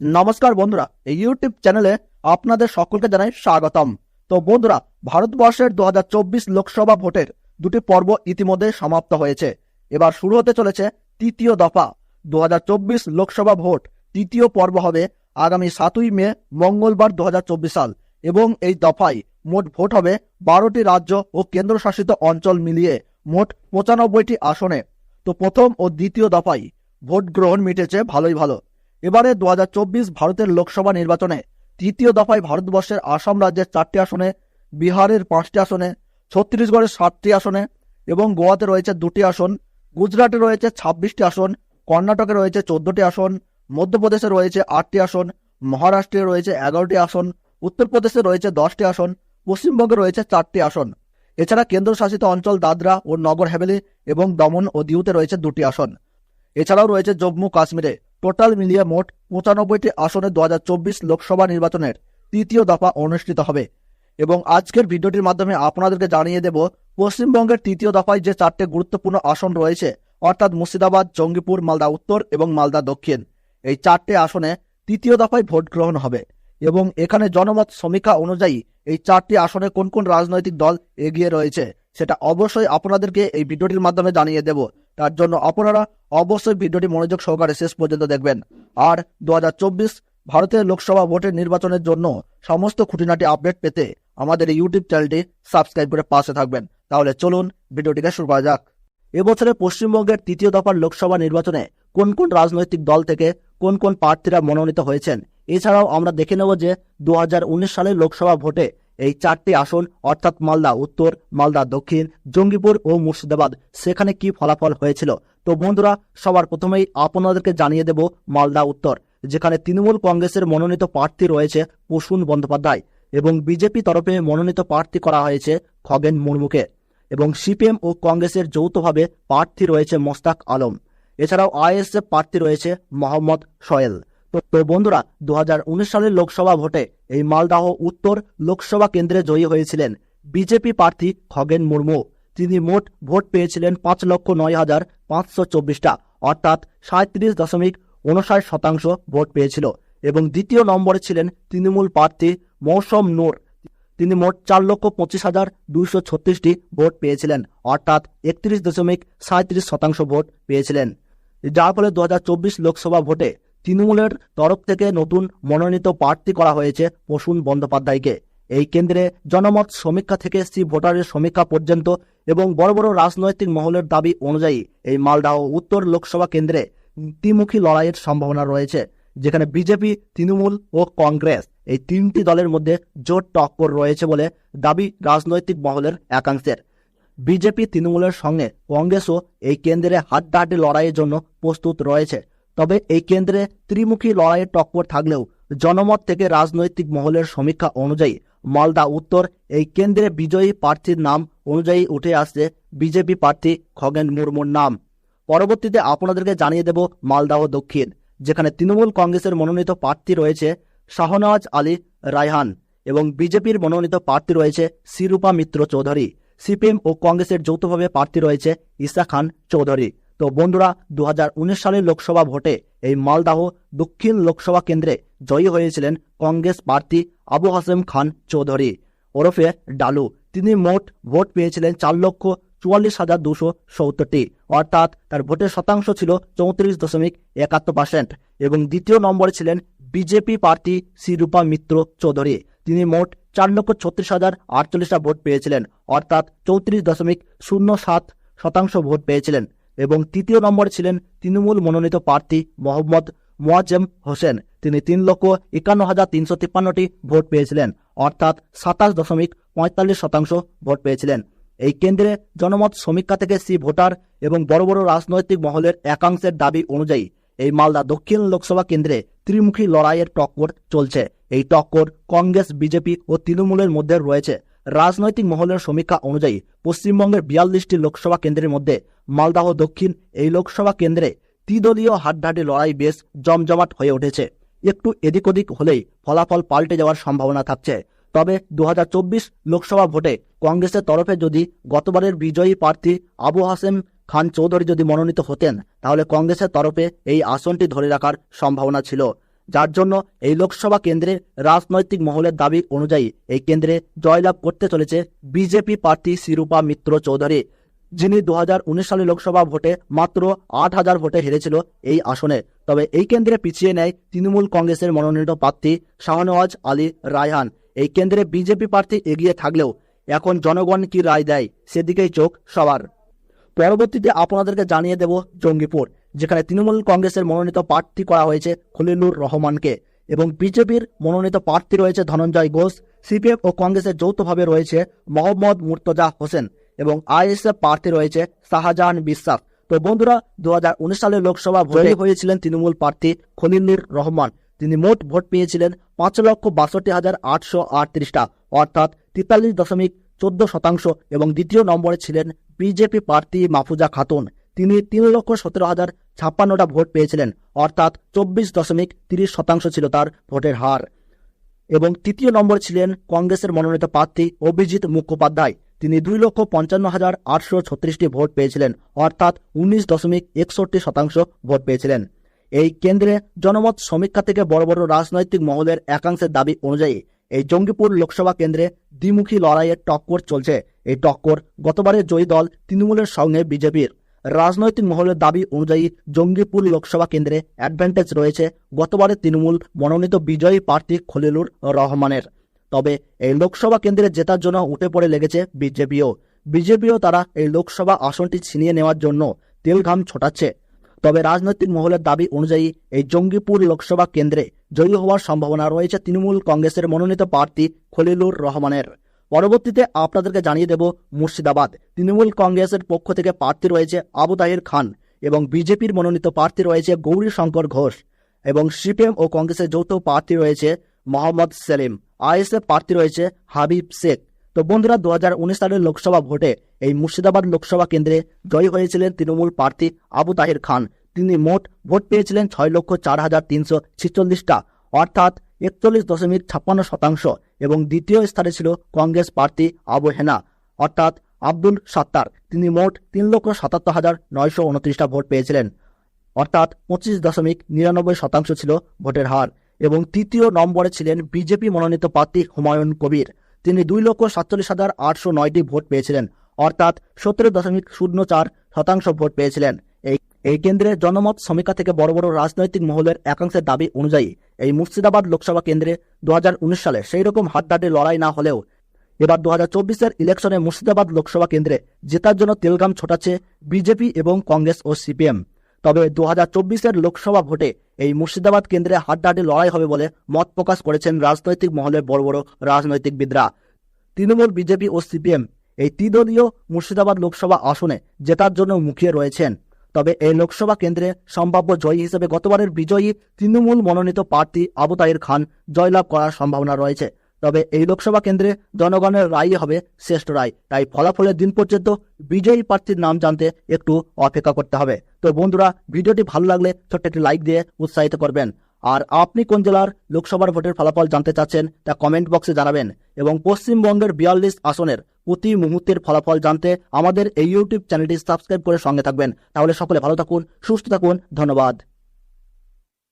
নমস্কার বন্ধুরা, এই ইউটিউব চ্যানেলে আপনাদের সকলকে জানাই স্বাগতম। তো বন্ধুরা, ভারতবর্ষের 2024 লোকসভা ভোটের দুটি পর্ব ইতিমধ্যে সমাপ্ত হয়েছে। এবার শুরু হতে চলেছে তৃতীয় দফা 2024 লোকসভা ভোট। তৃতীয় পর্ব হবে আগামী 7ই মে মঙ্গলবার 2024 সাল, এবং এই দফায় মোট ভোট হবে 12টি রাজ্য ও কেন্দ্রশাসিত অঞ্চল মিলিয়ে মোট 95টি আসনে। তো প্রথম ও দ্বিতীয় দফায় ভোট গ্রহণ মিটেছে ভালোই ভালো। এবারে 2024 ভারতের লোকসভা নির্বাচনে তৃতীয় দফায় ভারতবর্ষের আসাম রাজ্যের 4টি আসনে, বিহারের 5টি আসনে, ছত্তিশগড়ের 7টি আসনে এবং গোয়াতে রয়েছে 2টি আসন, গুজরাটে রয়েছে 26টি আসন, কর্ণাটকে রয়েছে 14টি আসন, মধ্যপ্রদেশে রয়েছে 8টি আসন, মহারাষ্ট্রে রয়েছে 11টি আসন, উত্তরপ্রদেশে রয়েছে 10টি আসন, পশ্চিমবঙ্গে রয়েছে 4টি আসন। এছাড়া কেন্দ্রশাসিত অঞ্চল দাদরা ও নগর হাভেলি এবং দমন ও দিউতে রয়েছে 2টি আসন। এছাড়াও রয়েছে জম্মু কাশ্মীরে। টোটাল মিলিয়ে মোট 95টি আসনে 2024 লোকসভা নির্বাচনের তৃতীয় দফা অনুষ্ঠিত হবে। এবং আজকের ভিডিওটির মাধ্যমে আপনাদেরকে জানিয়ে দেব পশ্চিমবঙ্গের তৃতীয় দফায় যে 4টে গুরুত্বপূর্ণ আসন রয়েছে, অর্থাৎ মুর্শিদাবাদ, জঙ্গিপুর, মালদা উত্তর এবং মালদা দক্ষিণ, এই 4টে আসনে তৃতীয় দফায় ভোট গ্রহণ হবে। এবং এখানে জনমত সমীক্ষা অনুযায়ী এই 4টি আসনে কোন কোন রাজনৈতিক দল এগিয়ে রয়েছে সেটা অবশ্যই আপনাদেরকে এই ভিডিওটির মাধ্যমে জানিয়ে দেব। তার জন্য আপনারা অবশ্যই ভিডিওটি মনোযোগ সহকারে শেষ পর্যন্ত দেখবেন। আর 2024 ভারতের লোকসভা ভোটের নির্বাচনের জন্য সমস্ত খুঁটিনাটি আপডেট পেতে আমাদের এই ইউটিউব চ্যানেলটি সাবস্ক্রাইব করে পাশে থাকবেন। তাহলে চলুন ভিডিওটিকে শুরু করা যাক। এবছরে পশ্চিমবঙ্গের তৃতীয় দফার লোকসভা নির্বাচনে কোন কোন রাজনৈতিক দল থেকে কোন কোন প্রার্থীরা মনোনীত হয়েছেন, এছাড়াও আমরা দেখে নেব যে 2019 সালের লোকসভা ভোটে এই 4টি আসন অর্থাৎ মালদা উত্তর, মালদা দক্ষিণ, জঙ্গিপুর ও মুর্শিদাবাদ সেখানে কি ফলাফল হয়েছিল। তো বন্ধুরা, সবার প্রথমেই আপনাদেরকে জানিয়ে দেব মালদা উত্তর, যেখানে তৃণমূল কংগ্রেসের মনোনীত প্রার্থী রয়েছে প্রসূন বন্দ্যোপাধ্যায় এবং বিজেপি তরফে মনোনীত প্রার্থী করা হয়েছে খগেন মুর্মুকে, এবং সিপিএম ও কংগ্রেসের যৌথভাবে প্রার্থী রয়েছে মোস্তাক আলম। এছাড়াও আইএসএফ প্রার্থী রয়েছে মোহাম্মদ সোহেল। তো বন্ধুরা, 2019 সালের লোকসভা ভোটে এই মালদাহ উত্তর লোকসভা কেন্দ্রে জয়ী হয়েছিলেন বিজেপি প্রার্থী খগেন মুর্মু। তিনি মোট ভোট পেয়েছিলেন 5,09,524টা, অর্থাৎ 37.59% ভোট পেয়েছিল। এবং দ্বিতীয় নম্বরে ছিলেন তৃণমূল প্রার্থী মৌসম নূর। তিনি মোট 4,25,236টি ভোট পেয়েছিলেন, অর্থাৎ 31.37% ভোট পেয়েছিলেন। যার ফলে 2024 লোকসভা ভোটে তৃণমূলের তরফ থেকে নতুন মনোনীত প্রার্থী করা হয়েছে প্রসূন বন্দ্যোপাধ্যায়কে। এই কেন্দ্রে জনমত সমীক্ষা থেকে ভোটারের সমীক্ষা পর্যন্ত এবং বড় বড় রাজনৈতিক মহলের দাবি অনুযায়ী এই মালদহ উত্তর লোকসভা কেন্দ্রে দ্বিমুখী লড়াইয়ের সম্ভাবনা রয়েছে, যেখানে বিজেপি, তৃণমূল ও কংগ্রেস এই 3টি দলের মধ্যে জোট টক্কর রয়েছে বলে দাবি রাজনৈতিক মহলের একাংশের। বিজেপি তৃণমূলের সঙ্গে কংগ্রেসও এই কেন্দ্রে হাড্ডাহাড্ডি লড়াইয়ের জন্য প্রস্তুত রয়েছে। তবে এই কেন্দ্রে ত্রিমুখী লড়াইয়ের টক্কর থাকলেও জনমত থেকে রাজনৈতিক মহলের সমীক্ষা অনুযায়ী মালদা উত্তর এই কেন্দ্রে বিজয়ী প্রার্থীর নাম অনুযায়ী উঠে আসছে বিজেপি প্রার্থী খগেন মুর্মুর নাম। পরবর্তীতে আপনাদেরকে জানিয়ে দেব মালদাহ দক্ষিণ, যেখানে তৃণমূল কংগ্রেসের মনোনীত প্রার্থী রয়েছে শাহনওয়াজ আলী রায়হান এবং বিজেপির মনোনীত প্রার্থী রয়েছে শিরূপা মিত্র চৌধুরী। সিপিএম ও কংগ্রেসের যৌথভাবে প্রার্থী রয়েছে ঈসা খান চৌধুরী। তো বন্ধুরা, 2019 সালের লোকসভা ভোটে এই মালদাহ দক্ষিণ লোকসভা কেন্দ্রে জয়ী হয়েছিলেন কংগ্রেস প্রার্থী আবু হাসেম খান চৌধুরী ওরফে ডালু। তিনি মোট ভোট পেয়েছিলেন 4,44,270টি, অর্থাৎ তার ভোটের শতাংশ ছিল 34.71%। এবং দ্বিতীয় নম্বরে ছিলেন বিজেপি প্রার্থী শিরূপা মিত্র চৌধুরী। তিনি মোট 4,36,048টা ভোট পেয়েছিলেন, অর্থাৎ 34.07% ভোট পেয়েছিলেন। এবং তৃতীয় নম্বরে ছিলেন তৃণমূল মনোনীত প্রার্থী মোহাম্মদ মোয়াজ্জেম হোসেন। তিনি 3,51,353টি ভোট পেয়েছিলেন, অর্থাৎ 27.45% ভোট পেয়েছিলেন। এই কেন্দ্রে জনমত সমীক্ষা থেকে ভোটার এবং বড় বড় রাজনৈতিক মহলের একাংশের দাবি অনুযায়ী এই মালদা দক্ষিণ লোকসভা কেন্দ্রে ত্রিমুখী লড়াইয়ের টক্কর চলছে। এই টক্কর কংগ্রেস, বিজেপি ও তৃণমূলের মধ্যে রয়েছে। রাজনৈতিক মহলের সমীক্ষা অনুযায়ী পশ্চিমবঙ্গের 42টি লোকসভা কেন্দ্রের মধ্যে মালদাহ দক্ষিণ এই লোকসভা কেন্দ্রে ত্রিদলীয় হাড্ডাহাড্ডি লড়াই বেশ জমজমাট হয়ে উঠেছে। একটু এদিক ওদিক হলেই ফলাফল পাল্টে যাওয়ার সম্ভাবনা থাকছে। তবে 2024 লোকসভা ভোটে কংগ্রেসের তরফে যদি গতবারের বিজয়ী প্রার্থী আবু হাসেম খান চৌধুরী যদি মনোনীত হতেন, তাহলে কংগ্রেসের তরফে এই আসনটি ধরে রাখার সম্ভাবনা ছিল। যার জন্য এই লোকসভা কেন্দ্রে রাজনৈতিক মহলের দাবি অনুযায়ী এই কেন্দ্রে জয়লাভ করতে চলেছে বিজেপি প্রার্থী শিরূপা মিত্র চৌধুরী, যিনি 2019 সালে লোকসভা ভোটে মাত্র 8,000 ভোটে হেরেছিল এই আসনে। তবে এই কেন্দ্রে পিছিয়ে নেয় তৃণমূল কংগ্রেসের মনোনীত প্রার্থী শাহনওয়াজ আলী রায়হান। এই কেন্দ্রে বিজেপি প্রার্থী এগিয়ে থাকলেও এখন জনগণ কি রায় দেয় সেদিকেই চোখ সবার। পরবর্তীতে আপনাদেরকে জানিয়ে দেব জঙ্গিপুর, যেখানে তৃণমূল কংগ্রেসের মনোনীত প্রার্থী করা হয়েছে খলিলুর রহমানকে এবং বিজেপির মনোনীত প্রার্থী রয়েছে ধনঞ্জয় ঘোষ। সিপিএম ও কংগ্রেসের যৌথভাবে রয়েছে মোহাম্মদ মুর্তজা হোসেন এবং আইএসএফ প্রার্থী রয়েছে শাহজাহান বিশ্বাস। তো বন্ধুরা, 2019 সালে লোকসভা ভোটে হয়েছিলেন তৃণমূল প্রার্থী খলিলুর রহমান। তিনি মোট ভোট পেয়েছিলেন 5,62,838টা, অর্থাৎ 43.14%। এবং দ্বিতীয় নম্বরে ছিলেন বিজেপি প্রার্থী মাহফুজা খাতুন। তিনি 3,17,056টা ভোট পেয়েছিলেন, অর্থাৎ 24.30% ছিল তার ভোটের হার। এবং তৃতীয় নম্বরে ছিলেন কংগ্রেসের মনোনীত প্রার্থী অভিজিৎ মুখোপাধ্যায়। তিনি 2,55,836টি ভোট পেয়েছিলেন, অর্থাৎ 19.61% ভোট পেয়েছিলেন। এই কেন্দ্রে জনমত সমীক্ষা থেকে বড় বড় রাজনৈতিক মহলের একাংশের দাবি অনুযায়ী এই জঙ্গিপুর লোকসভা কেন্দ্রে দ্বিমুখী লড়াইয়ের টক্কর চলছে। এই টক্কর গতবারের জয়ী দল তৃণমূলের সঙ্গে বিজেপির। রাজনৈতিক মহলের দাবি অনুযায়ী জঙ্গিপুর লোকসভা কেন্দ্রে অ্যাডভান্টেজ রয়েছে গতবারের তৃণমূল মনোনীত বিজয়ী প্রার্থী খলিলুর রহমানের। তবে এই লোকসভা কেন্দ্রে জেতার জন্য উঠে পড়ে লেগেছে বিজেপিও তারা এই লোকসভা আসনটি ছিনিয়ে নেওয়ার জন্য তেলঘাম ছোটাচ্ছে। তবে রাজনৈতিক মহলের দাবি অনুযায়ী এই জঙ্গিপুর লোকসভা কেন্দ্রে জয়ী হওয়ার সম্ভাবনা রয়েছে তৃণমূল কংগ্রেসের মনোনীত প্রার্থী খলিলুর রহমানের। পরবর্তীতে আপনাদেরকে জানিয়ে দেব মুর্শিদাবাদ। তৃণমূল কংগ্রেসের পক্ষ থেকে প্রার্থী রয়েছে আবু তাহির খান এবং বিজেপির মনোনীত প্রার্থী রয়েছে গৌরী শঙ্কর ঘোষ এবং সিপিএম ও কংগ্রেসের যৌথ প্রার্থী রয়েছে মোহাম্মদ সেলিম। আইএসএফ প্রার্থী রয়েছে হাবিব শেখ। তো বন্ধুরা, 2019 সালের লোকসভা ভোটে এই মুর্শিদাবাদ লোকসভা কেন্দ্রে জয়ী হয়েছিলেন তৃণমূল প্রার্থী আবু তাহির খান। তিনি মোট ভোট পেয়েছিলেন 6,04,346টা, অর্থাৎ 41.56%। এবং দ্বিতীয় স্থানে ছিল কংগ্রেস প্রার্থী আবু হেনা অর্থাৎ আব্দুল সাত্তার। তিনি মোট 3,77,929টা ভোট পেয়েছিলেন, অর্থাৎ 25.99% ছিল ভোটের হার। এবং তৃতীয় নম্বরে ছিলেন বিজেপি মনোনীত প্রার্থী হুমায়ুন কবির। তিনি 2,47,809টি ভোট পেয়েছিলেন, অর্থাৎ 17.04% ভোট পেয়েছিলেন। এই কেন্দ্রে জনমত সমীক্ষা থেকে বড় বড় রাজনৈতিক মহলের একাংশের দাবি অনুযায়ী এই মুর্শিদাবাদ লোকসভা কেন্দ্রে 2019 সালে সেই রকম হাড্ডাহাড্ডি লড়াই না হলেও এবার 2024-এর ইলেকশনে মুর্শিদাবাদ লোকসভা কেন্দ্রে জেতার জন্য তেলঘাম ছোটাচ্ছে বিজেপি এবং কংগ্রেস ও সিপিএম। তবে 2024-এর লোকসভা ভোটে এই মুর্শিদাবাদ কেন্দ্রে হাড্ডাহাড্ডি লড়াই হবে বলে মত প্রকাশ করেছেন রাজনৈতিক মহলের বড় বড় রাজনৈতিকবিদরা। তৃণমূল, বিজেপি ও সিপিএম এই ত্রিদলীয় মুর্শিদাবাদ লোকসভা আসনে জেতার জন্য মুখিয়ে রয়েছেন। তবে এই লোকসভা কেন্দ্রে সম্ভাব্য জয়ী হিসেবে গতবারের বিজয়ী তৃণমূল মনোনীত প্রার্থী আবু তাহির খান জয়লাভ করার সম্ভাবনা রয়েছে। তবে এই লোকসভা কেন্দ্রে জনগণের রায় হবে শ্রেষ্ঠ রায়, তাই ফলাফলের দিন পর্যন্ত বিজয়ী প্রার্থীর নাম জানতে একটু অপেক্ষা করতে হবে। তো বন্ধুরা, ভিডিওটি ভালো লাগলে ছোট্ট একটি লাইক দিয়ে উৎসাহিত করবেন। আর আপনি কোন জেলার লোকসভার ভোটের ফলাফল জানতে চাচ্ছেন তা কমেন্ট বক্সে জানাবেন। এবং পশ্চিমবঙ্গের 42 আসনের প্রতি মুহূর্তের ফলাফল জানতে আমাদের এই ইউটিউব চ্যানেলটি সাবস্ক্রাইব করে সঙ্গে থাকবেন। তাহলে সকলে ভালো থাকুন, সুস্থ থাকুন। ধন্যবাদ।